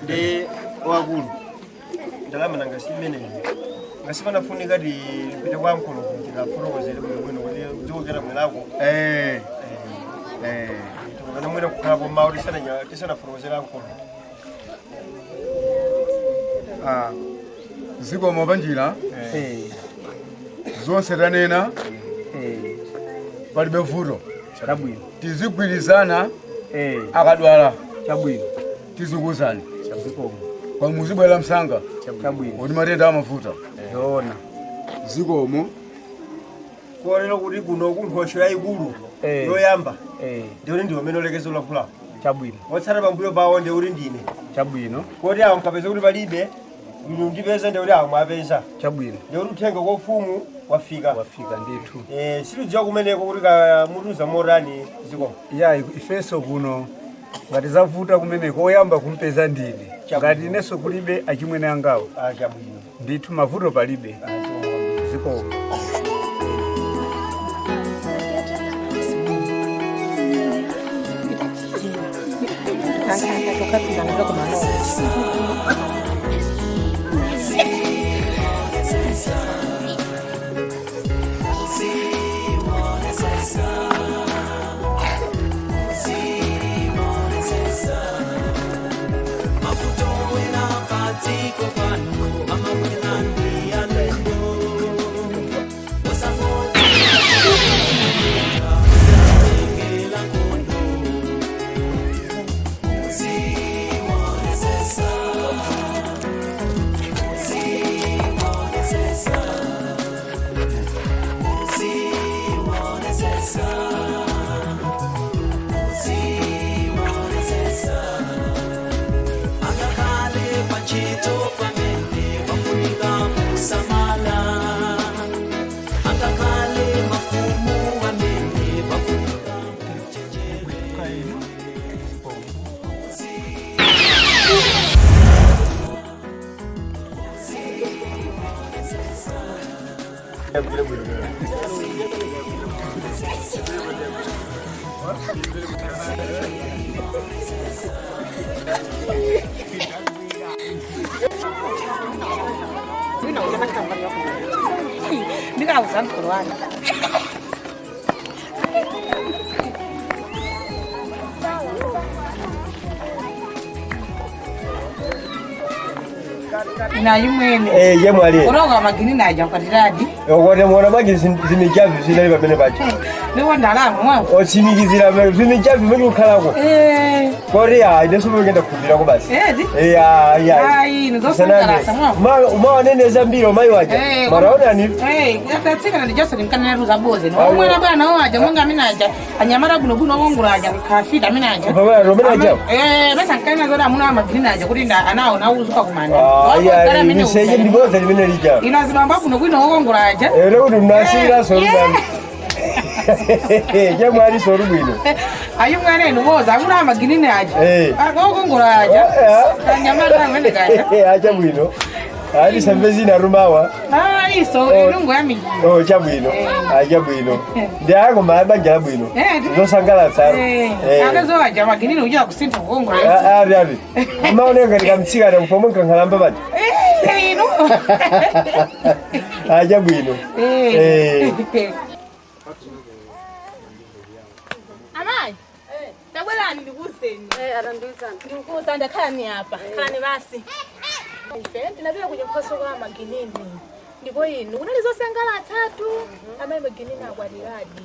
ndi wakulu ndalama nanga simene ngasipana funika di pite kwa mkono kuchita proposal bwino kuti udziwokera mwelako kana mwina kukhalapo mauri tisana proposal mkono ziko mwapanjira zonse tanena palibe vuto chabwino tizigwirizana akadwala chabwino tizikuzani chabwino kwa muzibwela msanga chabwino oti matenda amavuta ndona zikomo kuonera kuti kuno kunkhosho yayikulu yoyamba ndiuri ndiwo amene olekeza ulaphulapo chabwino wotsata pambuyo pawo ndiuri ndine chabwino kodi awo mkapeza kuti palibe inu ndipeza ndiuri awo mwapeza chabwino ndiuri uthenga kwa ufumu wafika ndithu sitidziwa kumeneko kuti mutuza morani zikomo ya ifeso kuno ngati zavuta kumeneko oyamba kumpeza ndine ngati inenso kulibe achimwene angawo chabwino ndithu mavuto palibe zikomo Nikauza mkolo wangu. Na yumwene. Yemwali. Kuroga magini naja kwa tiradi. Wote mwana magi zimichavu zinali pamene pacho. Niwo ndalama mwa. Otsimikizira zimichavu mwe ukhalako. Korea ideso ngenda kubira ko basi. Ai nizosangala samwa. Umaoneneza mbiro mai waje. Maraona ni? Yatatsika ndi Joseph nkanena ruza boze. No mwana bwana waje monga minaja. Anyamara kuno wonguraja kafita minaja. Baba romena aja. Besa nkanena zoda muna magini naja kuti anawo nauzuka kumanda. Ni seje ndiboza limene lija. Inazibamba kuno wonguraja. Leo ndinasira sorudani. Yemwali sorubino. Ayu mwana eno boza akuna magini naja. Akonguraja. Anyamara ngene kaja. Acha bwino. Ali sambezi na rumawa. Iso ilungu ya miji. Chabwino. Acha bwino. Ndiako mabanja bwino. Zosangala tsaro. Akazo aja magini uja kusinta kongora. Ari. Maoneka ndikamtsika na kupomoka nkalamba bati. Ino. Acha bwino. Amai. Tabwela ndikuseni. Aranduzana. Ndikuza ndakhani hapa. Khani basi. Ndinabika kwenye mkhoso kwa maginini. Ndipo inu unalizosangala atatu. Amai maginini akwaliradi.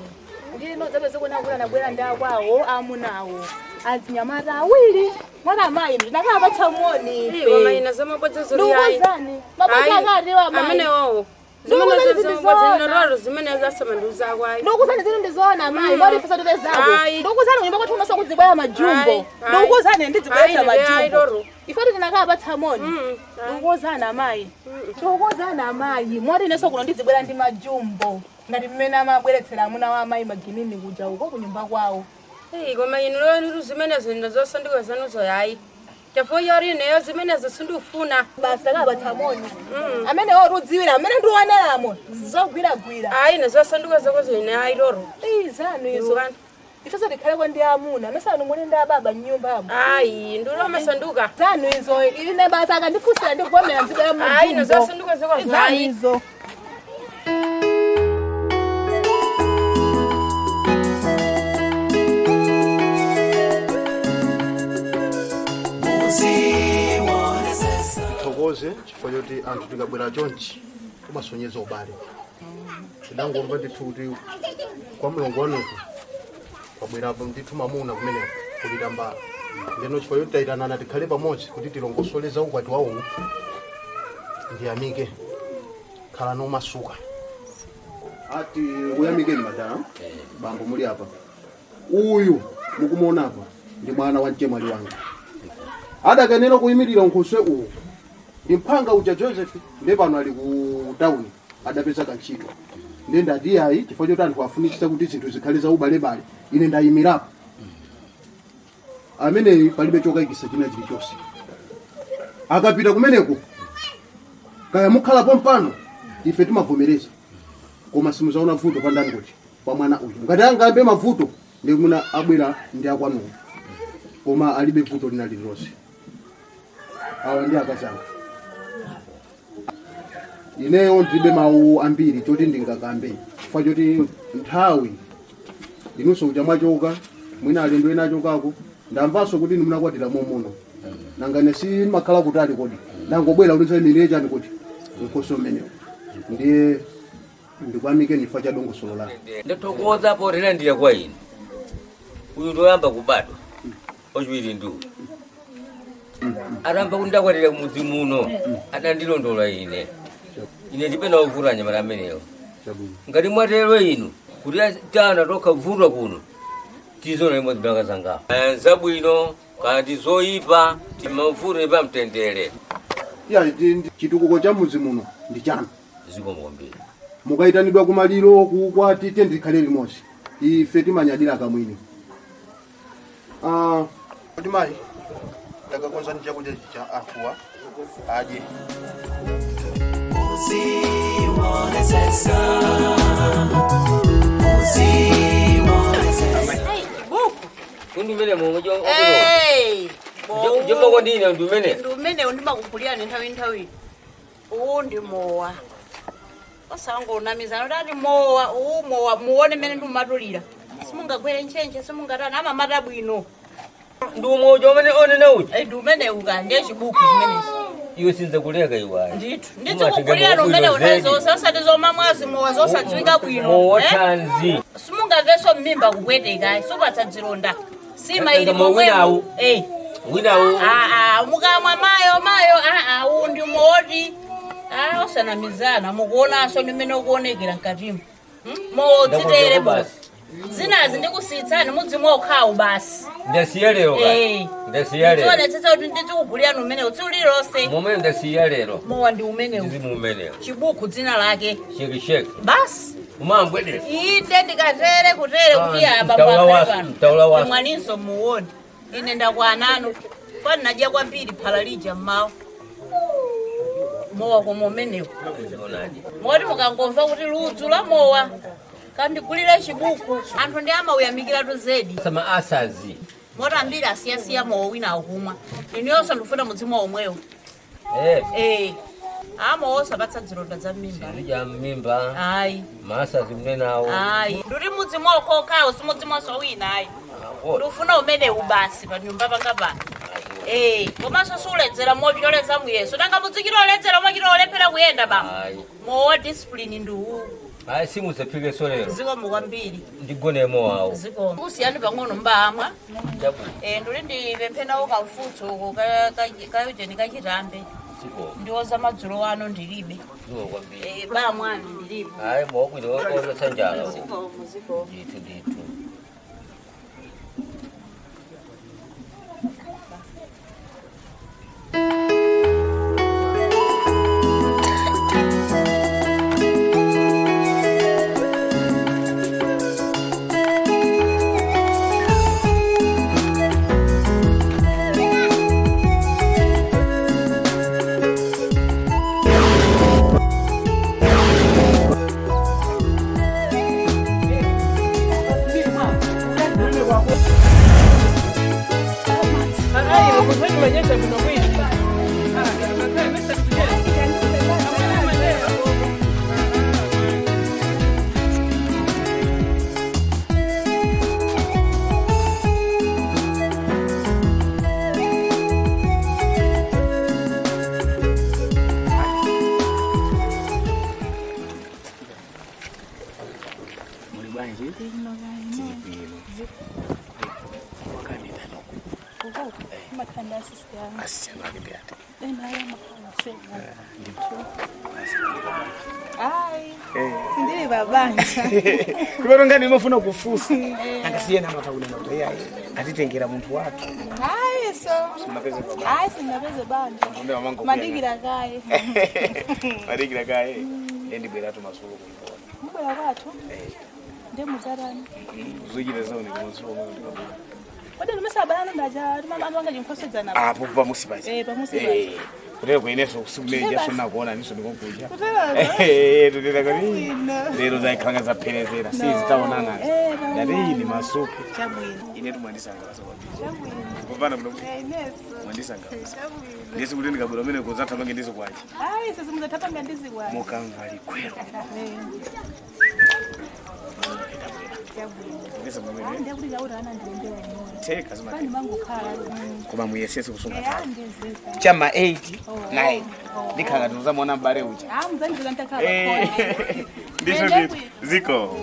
Ndino zabe zikona kula nabwera ndakwawo amunawo. Azinyamata awiri. Mwana amai ndinakhala patsamoni. Iwo maina zamabodza zuri yayi. Ndukuzani. Mabodza ngati wa amai. Amene wowo. Zimene zamabodza nororo zimene zasamanduza kwayi. Ndukuzani zino ndizona amai. Ngoti fisa tubezabo. Ndukuzani unyimba kuti unosa kudzibwaya majumbo. Ndukuzani ndidzibwaya majumbo. Ifati ndinakhala patsamoni. Ndukuzani amai. Ndukuzani amai. Mwati neso kuno ndidzibwera ndi majumbo. Ngati mmene amabweretsera amuna wa amai maginini kuja uko kunyumba kwawo. Koma inu lero zimene zinda zosandika zanuzo yayi. Chafo yori neyo zimene zisindufuna. Basi takhala patsamoni. Amene orudziwira amene ndiwoneramo zogwiragwira. Ayi nezosandika zakozo ine ayi loro. Zanu izo. ifeso tikhaleko ndi amuna mesano muli ndi ababa mnyumbamo ayi ndilo masanduka zanu izo ine basa akandifusira ndikugomera mdziko la Mulungu ayi nazasanduka ziko zanu zayi izo thokoze chifukwa choti anthu tikabwera chonchi kumasonyeza ubale tidangomva ndithu kuti kwa mlongo wanuku kwabwerapo ndithu mamuna kumeneko kupita mbala ndeno chifukwa choti tayitanana tikhale pamodzi kuti tilongosoleza ukwati wawo ndiyamike khala nomasuka ati uyamikeni madam bambo muli apa uyu mukumuona apa ndi mwana wa mchemwali wanga adakanena kuyimirira nkhoswe uwu ndi mphanga uja Joseph ndi pano ali ku town adapeza kantchito ndi ndati ayi chifukwa choti anthu afunikisa kuti zinthu zikhale za ubalebale ine ndayimirapo ameneyi palibe chokayikisa china chilichonse akapita kumeneko kaya mukhalapo mpano ife timavomereza koma simuzaona vuto pandani kuti pa mwana uyu ngati angambe mavuto ndi muna abwera ndi akwanuyo koma alibe vuto lina lililonse awa ndi akazanga ineyo ndilibe mawu ambiri choti ndingakambe chifukwa choti nthawi inunso kuja mwachoka mwina alendo ena achokako ndamvanso kuti munakwatira momuno nangane si makhala kutali kodi ndangobwera kuti nsayimirire chani kuti nkoso mmenewo ndiye ndikwamike chifukwa cha dongosolo lake ndathokoza potilandira kwa ine uyu toyamba kubadwa ochiwiri ndi uyu atamba kuti ndakwatira kumudzi muno adandilondola ine ndipena kuvuta anyamata amenewo ngati mwatero inu kuti tana tokhavutwa kuno tizona imodzi ndakazangapo zabwino kandi zoyipa timavuto pa mtendere ya chitukuko cha mudzi muno ndi chanu zikombiri mukayitanidwa kumaliro kukwati tendikhale limodzi ife timanyadira kamwini kuti mayi ndakakonza ndi chakudya cha anthuwa adye kundimene momwe jomba ndine ndumene ndimakukulirani nthawi uwu ndi mowa osangonamizana kuti ati mowa muone mmene ndimumatulira simungagwere nchenche simungatani amamata bwino ndi umoja umene onena uchi ndi umenewu ndiye chibuku chimenechi iwe sinza kuleka iwayo ndithu ndizikukulirani umene unezo osati zomamwazi mowa zosadziwika bwino mowa thanzi simungamvenso mmimba kupweteka supatsa zilonda sima ili momwewu winawo mukamwa mayo uwu ndi moti osanamizana mukuonanso ndimene ukuonekera mkatimo modzitere basi zinazi ndikusitsani mudzimwa okhawu basi ndasiya lero tionetsetsa kuti ndizikugulirani umene utsiulilonse momene ndasiya lero mowa ndi umenewu umenewo chibuku dzina lake shekisheki basi umambwedera inde ndikatere kutere kuti abambo mwaninso muone ine ndakwananu kwani nadya kwambiri phala lija mmawa mowa koma umenewu moti mukangomva kuti ludzu la mowa kandigulire chibuku anthu ndi amauyamikiratu zedi sama asazi moti ambiri asiyasiya mowa wina akumwa inuyonso ndikufuna mudzimwa omwewo mowa osapatsa zilonda za mmimba ayi maasazi mnenawo ayi nduri mudzimwa okokhawo simudzimwanso wina ayi ndikufuna umenewu basi pa nyumba panga pano komanso siuledzera mopyoleza muyeso nanga mudzikiloledzera mochilolephera kuyenda baba mowa discipline ndi uwu ayi simuzephikeso lero zikomo kwambiri ndigonemo wawo zikomo kusiyani pang'ono mbamwa nduli ndipemphenawo kamfutso kayojeni kachitambe ndiwoza madzulo wano ndilibe bamwani ndilibe ayi mokwino oletsa njala zikomo ndithu Nyesha buno mwini. Sindiri babanja. Kubera ngani mafuna kufusa. Angasiye na matauna na yeye. Atitengera muntu wake. Hayi so. Simapeze baba. Hayi singapeze banja. Ngombe mamangu. Madigira gaye. Madigira gaye. Endi bwera tu masulu kumbona. Mbona watu? Nde muzarani. Uzujire zone kumusulu mu ndikabu. Wadi lumesabana ndaja mama anga jimfoseza na. Ah, pupa musibaje. Bamusibaje. Lero kweneso kusumeja sona kuona niso ndikokuja. Kutela. Kani. Lero zaikanga za perezera. Sisi taonana. Ndari ni masuku. Chabwini. Ine tumandisanga basobabi. Chabwini. Kupana mno. Neso. Mandisanga. Chabwini. Ndisi kulini kabula mene kuzata mange ndizo kwaje. Hayi sasa mzatapa ngandizi kwaje. Mukamvali kwero. Ndisi mwene. Ndakuli laura ana ndende wanyo. Teka zima. Pani mangu khala. Kuba muyesese kusunga. Yandezeza. Chama 8 9. Ndikanga tuza mwana mbare uja. Mzanjira ntakaba khona. Ndisho ziko.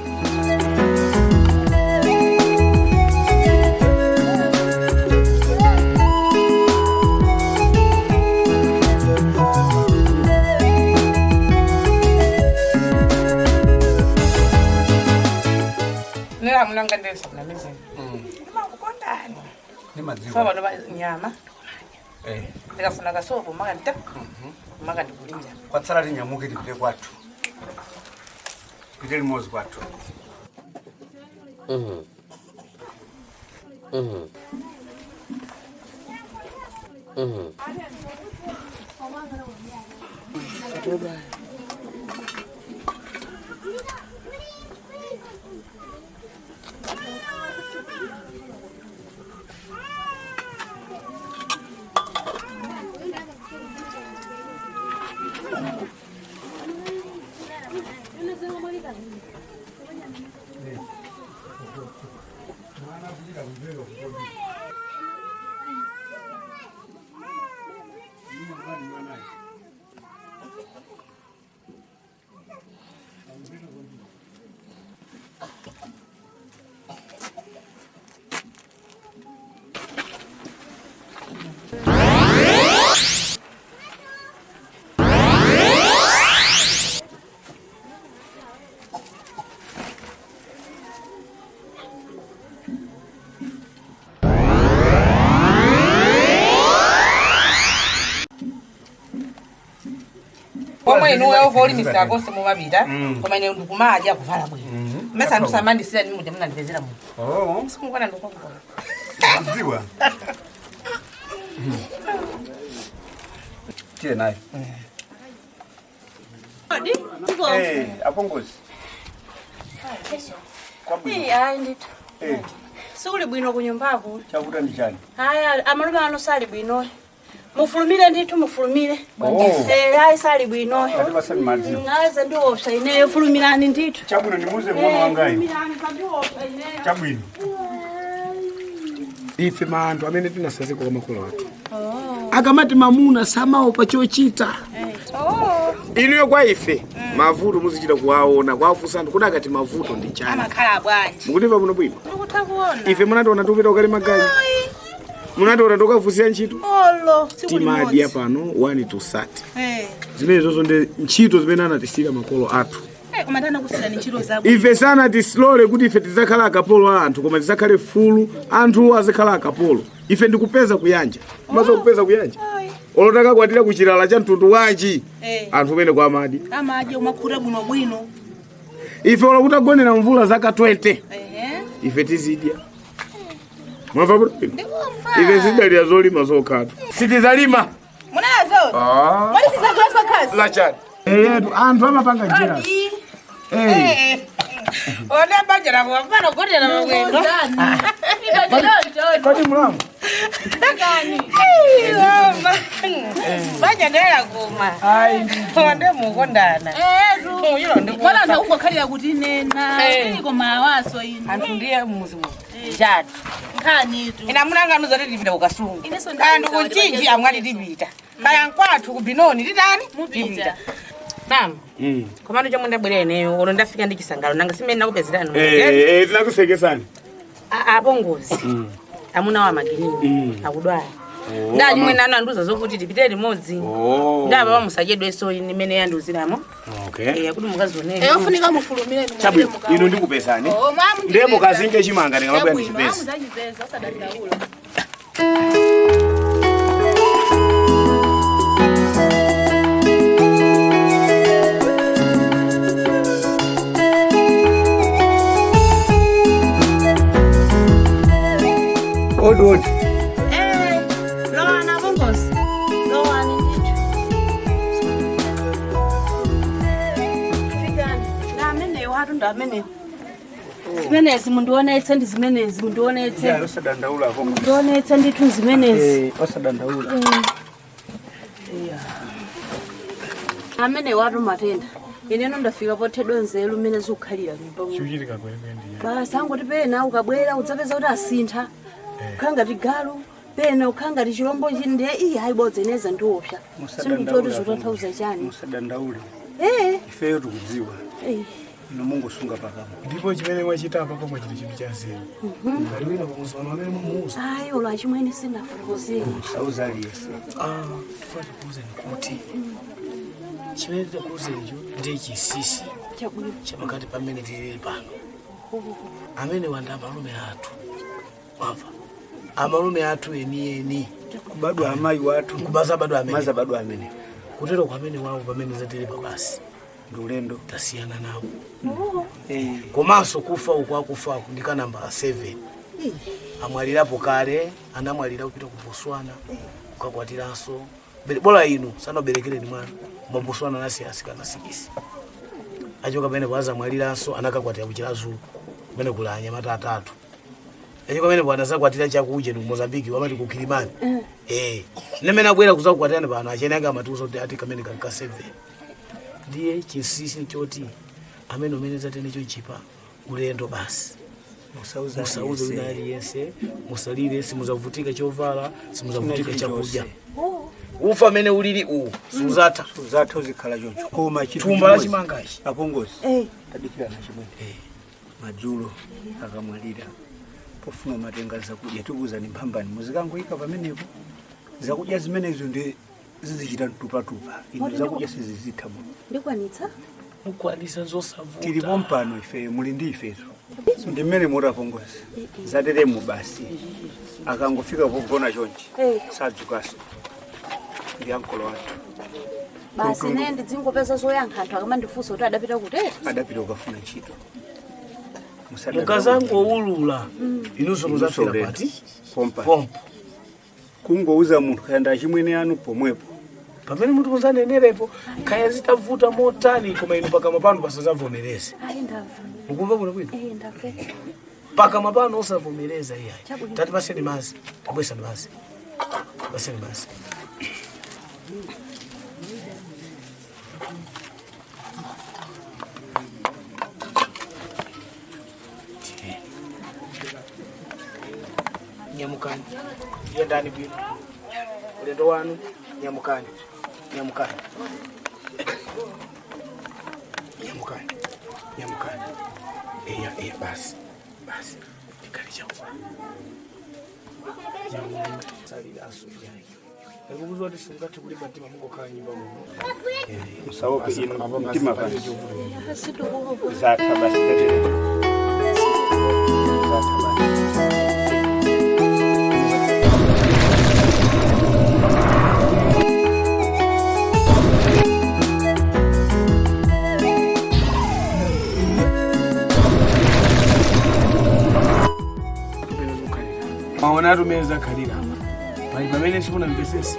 Nila mnanga ndesa na mizi. Makukondani. Ni madziwa. Sawa ndo nyama. Ndikafuna kasopo maka nta. Maka ndikulira. Kwa tsala linyamuke lipite kwatu. Pite limozi kwatu. Koma ino wewe voli misakose mu babira. Koma ine ndukumaja kuvala bwe. Mesa ndusamandi sira ni muje mnandivezera mu. Oh. Sikungwana ndokoko. Madziwa. Tile nayo. Odi, tiko. Apongozi. Hayi ndito. Suli bwino kunyumbako. Chakuta ndi chani? Haya, amalume ano sali bwino. Mufulumire ndito mufulumire. Hayi sali bwino. Kati basali madziwa. Ngaze ndiopsa ineyo fulumirani ndito. Chabwino nimuze mwana wangayo. Fulumirani ndiopsa ineyo. Chabwino. Ife mantu amene tinasaziko kwa makolo atu. Akamati mamuna samaopa chochita. Inu kwa ife mavuto muzichita kuwaona kwafusa anthu kudakati mavuto ndi chani. Amakhala bwanji. Mukutimva muno bwino? Ndikutakuona. Ife munationa tupita ukali maganyu. Munationa tokavusira ntchito. Olo, Timadi pano 1 to 30. Zimene zozo ndi ntchito zimene anatisira makolo athu. Kumatana kusira ni ntchito zako. Ife sana tislole kuti ife tizakhala akapolo a anthu koma tizakhale fulu anthu azakhala akapolo. Ife ndikupeza kuyanja. Mazo kupeza kuyanja. Olotaka kwatira kuchilala cha mtundu wanji. Anthu mene kwa amadi. Amadi umakhura bwino bwino. Ife olakutagonera mvula zaka 20. Ife tizidya. Mwava bro? Ife zidalira zolima zokhatu. Sitizalima. Munazo? Mwali sizagulasa kazi? Lachani. Anthu amapanga njira. Ona bajara kwa mfano godera mawendo. Kodi mulamu. Vanyadera kuma. Wande mukondana. Mwana ndakungokhalira kuti nena. Iko mawaso ino. Anthu ndiye muzimu. Jati. Nkhanitu. Ina munanganuza tipita kukasungu. Kandi kunchinji amwali tipita. Kaya nkwathu kubinoni titani? Tipita. Mama. Komano chomwe ndabwera ineyo olo ndafika ndi chisangalo nanga simene nakupezerano. Tinakusekesani. Apongozi. Amuna wa maginini. Akudwala. Ndaji mwe nana nduza zokuti tipite limodzi. Ndaba bamusajedwe so imene yanduziramo. Okay. Yakuti mukazone. Ufunika mufulumire ni. Chabwi ino ndikupesani. Ndemo kazinge chimanga ndingabwera ndipesa. Muzachipeza osadandaula. Odi. Lowana bongosi. Lowana ndicho. Fikani. Ndamene watu ndamene. Zimenezi mundionetse ndi zimenezi mundionetse. Ya osadandaula hapo. Mundionetse ndithu zimenezi. Osadandaula. Amene watu matenda. Ineno ndafika pothedwa nzelu mene zikukhalira nyumba muno. Chuchitika kwembendi. Basi angoti pena ukabwera udzapeza kuti asintha. Ukhanga tigalu pena ukhanga tichilombo chinde hayibodze neza ndiopsa. Sindutoti zotanthauza chani. Musadandaula. Ifeyo tukudziwa. Ino Mungu sunga pakamo. Ndipo chimene mwachita apa pomwe chili chinthu cha zero. Ngaliwina pamusana amene mumuuza. Ayi ola chimwene sinafukozera. Sauza aliyese. Tufati kuuze nikuti. Chimene tikuuze icho ndiye chisisi. Chabwino. Chapakati pamene tili pano. Amene wanda amalume athu. Wamva. Amalume athu eni. Kubadwa amayi watu. Kubaza badwa amene. Maza badwa amene. Kutero kwa amene wawo pamene zatelepa basi. Ndulendo Tasiyana nawo. Komanso kufa ukwakufa ndika namba 7. Amwalirapo kale, anamwalira kupita ku Botswana. Kukakwatiranso. Bola ino sanoberekereni mwana. Mu Botswana nasi asikana 6. Achoka pamene kwaza mwaliranso anakakwatira kuchilazulu. Pamene kulanya mata 3. Achoka pamene bwana zakwatira chakuje mu Mozambique wamati ku Kilimani. Nemene abwera kuzakwatira pano achenanga amatuzo kuti ati kamene ka 7. Ndiye chisisi choti amene umeneza tene chochipa ulendo basi. Musauza wina aliyense, musalire simuzavutika chovala, simuzavutika chakudya. Ufa amene ulili uwu suzatha uzikhala choncho. Koma thumba la chimangachi. Apongozi. Tadikira na chimwe. Madzulo akamwalira. Pofuna matenga zakudya tikuza ni mpambani. Muzikangoika pamenepo. Zakudya zimenezo ndi zizichita tupa. Ino zakudya sizizitha muno. Ndikwanitsa? Mukwanisa zosavuta. Tili pompano ife muli ndi ifezo. Ndimene murapongozi. Zateremu basi. Akangofika pogona chonchi. Sadzukaso. Ndi ankolo watu. Basi nende dzingopeza zoyankha anthu akamandifunsa kuti adapita kuti? Adapita ukafuna ntchito. Mukazango ulula. Inuso muzafira pati? Pompa. Kungouza munthu kayanda chimwene anu pomwepo. Pamene munthu muzanenerepo kaya zitavuta motani koma inu paka mapano pasazavomereze. Ayi ndamva. Mukumva bwino bwino? Ndamva. Paka mapano osavomereza iyayi. Tati paseni mazi. Tabwesa mazi. Paseni mazi. Nyamukani. Yendani bwino. Ulendo wanu nyamukani. Nyamukani. Basi. Tikali chakwa. Salira asuya. Ngikubuza kuti singati kulipa mtima Mungu khala nyumba muno. Musawope ino mtima pano. Situkuko. Zatha basi zateremu. Maona tumeza kalira. Bali pamene sifuna mpesesi.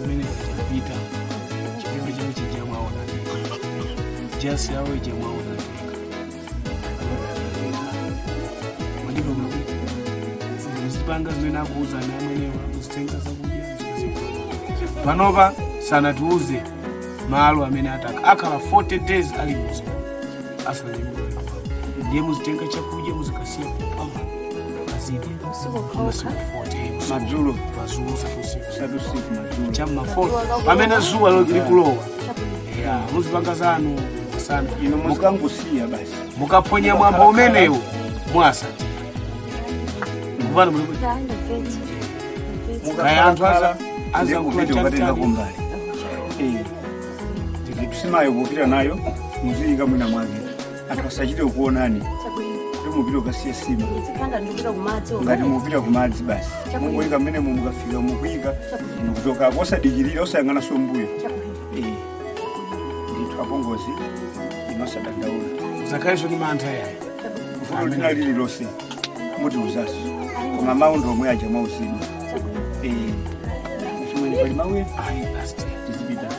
Pamene tapita. Chipembe chimwe chijamwa ona. Jasi yawo ijamwa ona. Madipo mwe. zanga zimene akuuzani amwenewa muzitenga zakudya panopa sanatiuze malo amene ataka akhala 40 days ali muzi asananyumba ndiye muzitenga chakudya muzikasiya kupamba azidi masiku 40 madzulo sadusiku madzulo chamma 4 pamene zuwa likulowa muzipanga zanu sana ino mukangusiya basi mukaphonya mwambo umenewo mwasati kuvana muli kaya anthu azakupita kumbali ndikusimayo kupita nayo muziyika mwina mwake anthu asachite kuonani kuti mupita ukasiya sima ngati mupita kumadzi basi mungoyika mmene mukafika mukuyika mukuchoka osadikirira osayang'ana sombuyo ndithu apongozi inosadandaula zakhaizvo ni mantha yayi ufuno lina lililonse muti uzaso koma mawu ndi omwe aja mwauzidwa chimweni pali mawuye tizipita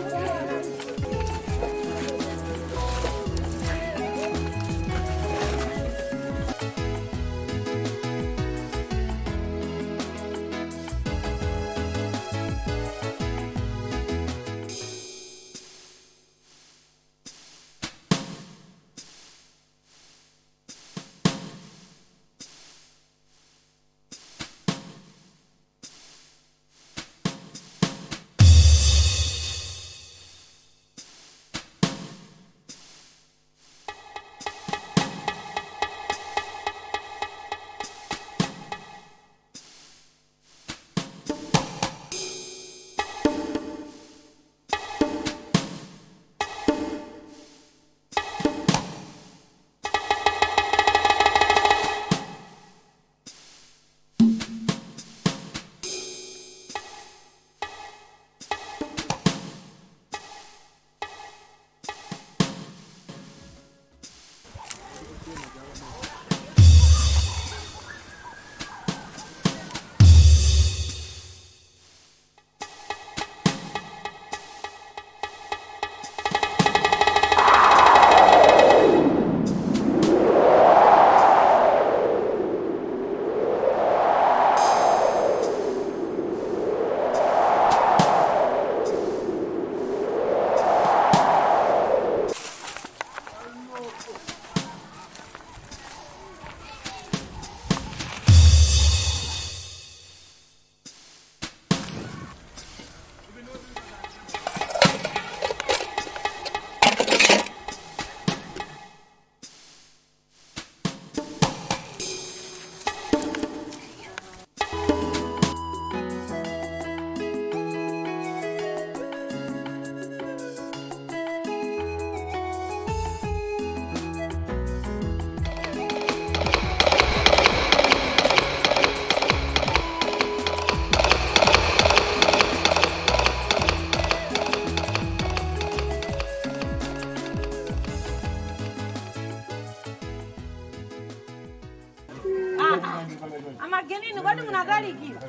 Amagenini kwani mnagalikira?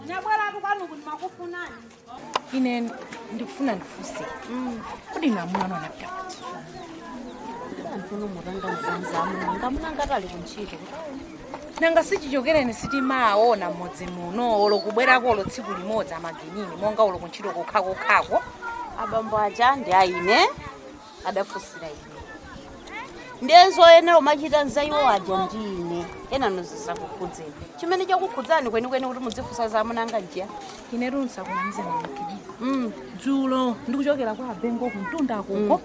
Nyabwera hapo kwani kuti makufunani? Ine ndikufuna ndifuse. Kodi namuna napita kuti. Anthu muranga mudanzamu ngamunanga tali kunchito. Nanga sichichokereni sitima aona mmodzi muno olo kubwerako olo tsiku limodzi amagenini monga olo kunchito kokhako. Abambo aja ndi aine adafusira ine. Ndezo ena omachita nzaiwo aja ndine ena nozisa kukudzeni chimene chakukudzani kweni kuti mudzifusa za munanga njia ine runsa kunanze mukidi dzulo ndikuchokera kwa abengo kuntunda kuko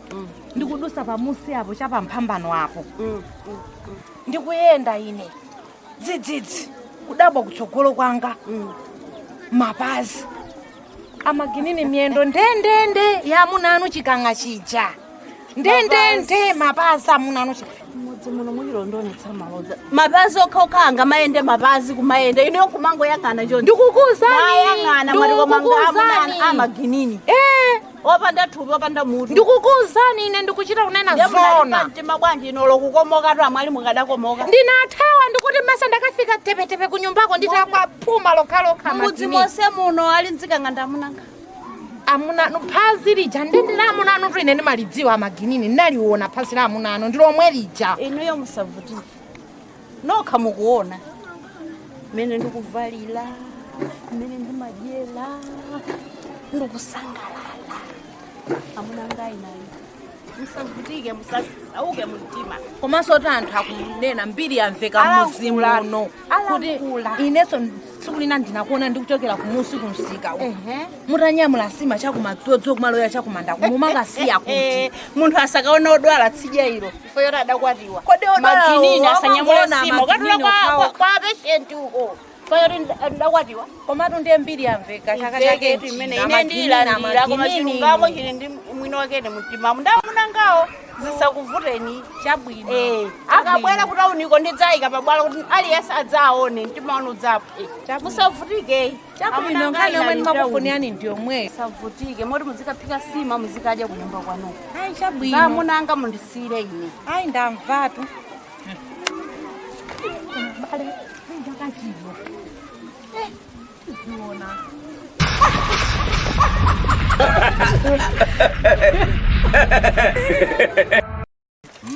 ndikudusa pamusi apo chapamphambano apo ndikuyenda ine dzidzidzi kudabwa kutsogolo kwanga mapazi amaginini miyendo ndendende yamuna anu chikanga chija ndendende mapazi amuna anu mmodzi muno muchilondonetsa maloza mapazi okhaokanga mayende mapazi kumayende ino kumango yang'ana chonde ndikukuzani yang'ana mariko mangama amaginini opanda thupi opanda mutu ndikukuzani ine ndikuchita kunena zona mtima bwanji ino lokukomoka tu amwali mukadakomoka ndinathawa ndikuti masa ndakafika tepetepe kunyumbako nditakwapuma lokhalokha mudzi monse muno ali mdzikanga ndamunanga amuna no phazi lija ndendera amuna anu ine ndimalidziwa amaginini ndinaliona phazi la amuna anu ndilomwe lija ino yo musavuti nokha mukuona mene ndikuvalira mene ndimajela ndikusangalala amuna ngai nayo musavutike musauke mumtima komanso kuti anthu akunena mbiri yamveka mmuzimu uno kuti ineso tsiku lina ndinakuona ndikuchokera kumusi kumsika mutanyamula sima chakumadzodzo kumaloya chakumanda kumumangasiya kuti munthu asakaona odwala tsidya ilo ifo yoti adakwatiwa kodi maginini asanyamula sima ukatula kwa patient uko fayori ndakwatiwa komatu ndiye mbiri yamveka chaka chake imene ine ndilandira koma chilungamo chili ndi mwini wake ni mtima ndamuna ngawo zisakuvuteni chabwino akabwera kuti auniko ndidzayika pabwalo kuti aliyense adzaone mtima wanu udzapo musavutike chabwino nkhani yomwe ndimakufuniani ndiyomwe musavutike moti muzikaphika sima muzikadya kunyumba kwanuko ayi chabwino zamunanga mundisire ine ayi ndamvatu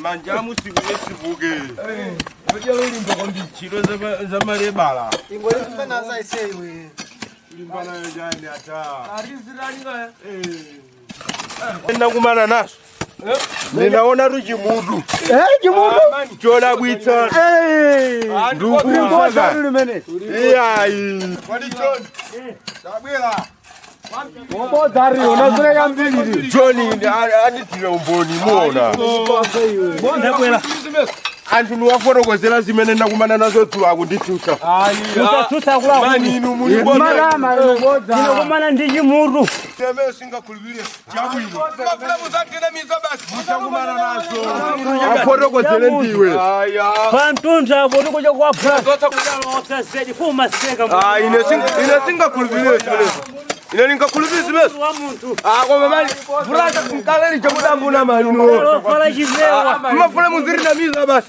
manja musivuke ngoja ulimba kwambi chiro za malebala ingole fana za isewe ulimbana yajani ata ariziranga ndakumana naso ninaona ruji mudu chimudu chola bwitsa ndukuza iyayi walichoni tabwela Mbodari unazuleka mbili. Johnny anitira umboni muona. Ndabwela. Anthu nuwaforokozera zimene ndakumana nazo dzulo akundituta. Musatuta kula. Mani inu muli bodza. Marama bodza. Ndinokumana ndi chimutu. Teme singakhulupirire chabwino. Mafuna muzatena mizo basi. Musakumana nazo. Aforokozere ndiwe. Aya. Pantunza apo tikuja kwa phra. Zotsa kudala osasedi fuma seka. Ine singakhulupirire zimene. Ine ningakhulupirire zimene. Koma mali. Vulata kunkaleli chakudambuna mali no. Fala chizewa. Mafuna muziri na mizo basi.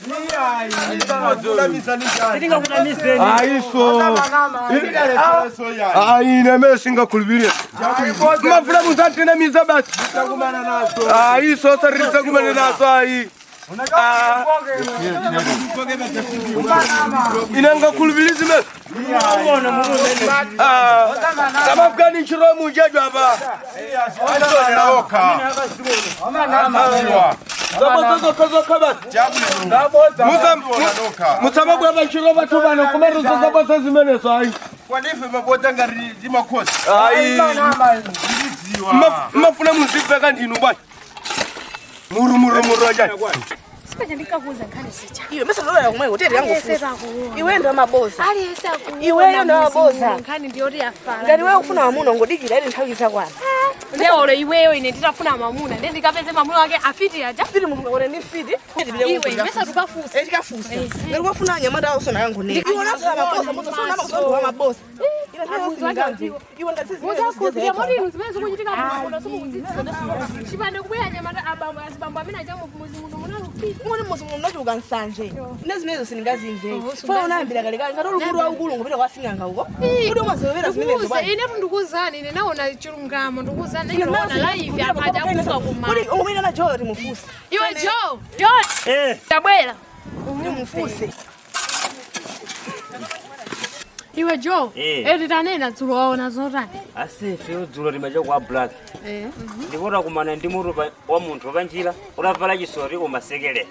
Ine mimi singakhulupirire. Mafuna muzatena mizo basi. Aiso sarisa kumane nazo ai. Inanga kulvilizi me. Kama gani chiro mujaju hapa. Musababu hapa chiro watu bana kumeru sasa zimene sai. Kwa nife mabota ngari zimakosi. Ai. Mafuna muzipeka ndinu bwana. Muru ajani. Sikaje ndikakuza nkhani sicha. Iwe mesa lola kumwe hoteli yangu fusa. Iwe ndo mabosa. Aliyesa ku. Iwe ndo mabosa. Nkhani ndiyo yafala. Ngati wewe ufuna mamuna ngodikira ile nthawi zakwana. Leo iweyo ine nditafuna mamuna. Ndi ndikapeze mamuna wake afiti aja. Afiti mungu ngone ni fiti. Iwe mesa tukafusa. Tikafusa. Ngati wafuna nyamata uso na yangu ne. Iwe nazo mabosa, muzo sona mabosa wa mabosa. Ila ndio ngazi. Iwe ngati muzakuziya mori nzimezo kuchitika muno somukudzitsa. Chipande kubwera nyamata abambo asibambo amene aja muzi muno munalufiti. Mwana muzi munachoka nsanje. Nezimene sindingazimve. Fona unambira kale kale ngati ulukulu wa ukulungu pita kwasinganga uko. Kudi umazowera zimene zo. Ine ndikuzani ine naona chilungamo ndikuzani ndikuona live akaja kufa kuma. Kudi umwina na Joe timufuse. Iwe Joe. Tabwela. Timufuse. Iwe Joe. Eti tanena tuloona zotani. Asife udzulo limaja kwa black. Ndikora kumana ndi mutu wa munthu panjira ulavala chisori umasekele.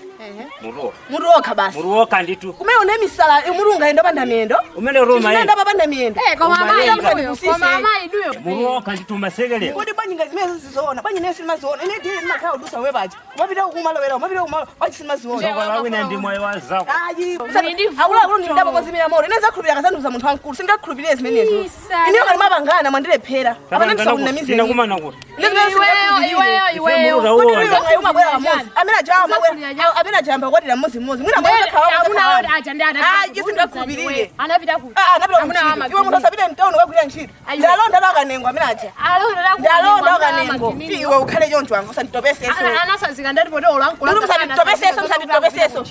Mutu okha basi. Mutu okha nditu. Kumene une misala umurunga enda panda miendo. Umene Roma enda panda miendo. Koma mai duyo. Mutu okha nditu umasekele. Kodi banyinga zimene zizoona, banyine simaziona. Ine ndiye ndimakhala udusa webaje. Umapita kumalowera, umapita kumalo, bachi simaziona. Ngoba wina ndi moyo wazako. Ayi. Akula ndi ndabo kozimira mori. Ineza khulupira kasanduza munthu wankulu. Singakhulupirire zimenezo. Ine kali mabangana mandilephera. Abana msauna mizi. Ndinakumana kuti. Iweyo. Umabwera pamozi. Amene ajawa mabwera. Amene ajamba kwati la mozi. Mwina mwana kawa. Amuna odi aja ndana. Singakhulupirire. Anapita kuti. Anapita kuti. Iwe munthu asapite mtauno kwagwira ntchito. Ndalonda ndakanengo amene aja. Ndalonda ndakanengo. Iwe ukhale choncho wangu usanditopese eso. Anasazika ndati pote olankula. Musanditopese eso.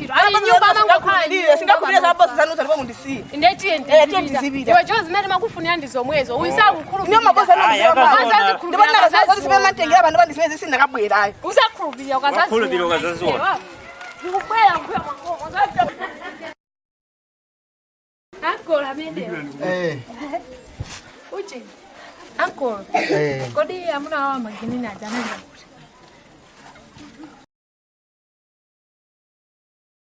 Singakhulupirire za bosi zanuza ndipo mundisiye. Ndetiye ndizipita. Iwe Joe zimene makufunira ndizomwezo. Uyisakukhulupirira. Ndiyo mabosi anuza. Ndipo ndakazazi sibe mantengera abantu bandisibeze sindakabwerayo. Usakhulupirira ukazazi. Wakhulupirira ukazaziona. Ndikubwera mbuya mwako. Uncle amende. Uche. Uncle. Kodi amuna wa magini na jana.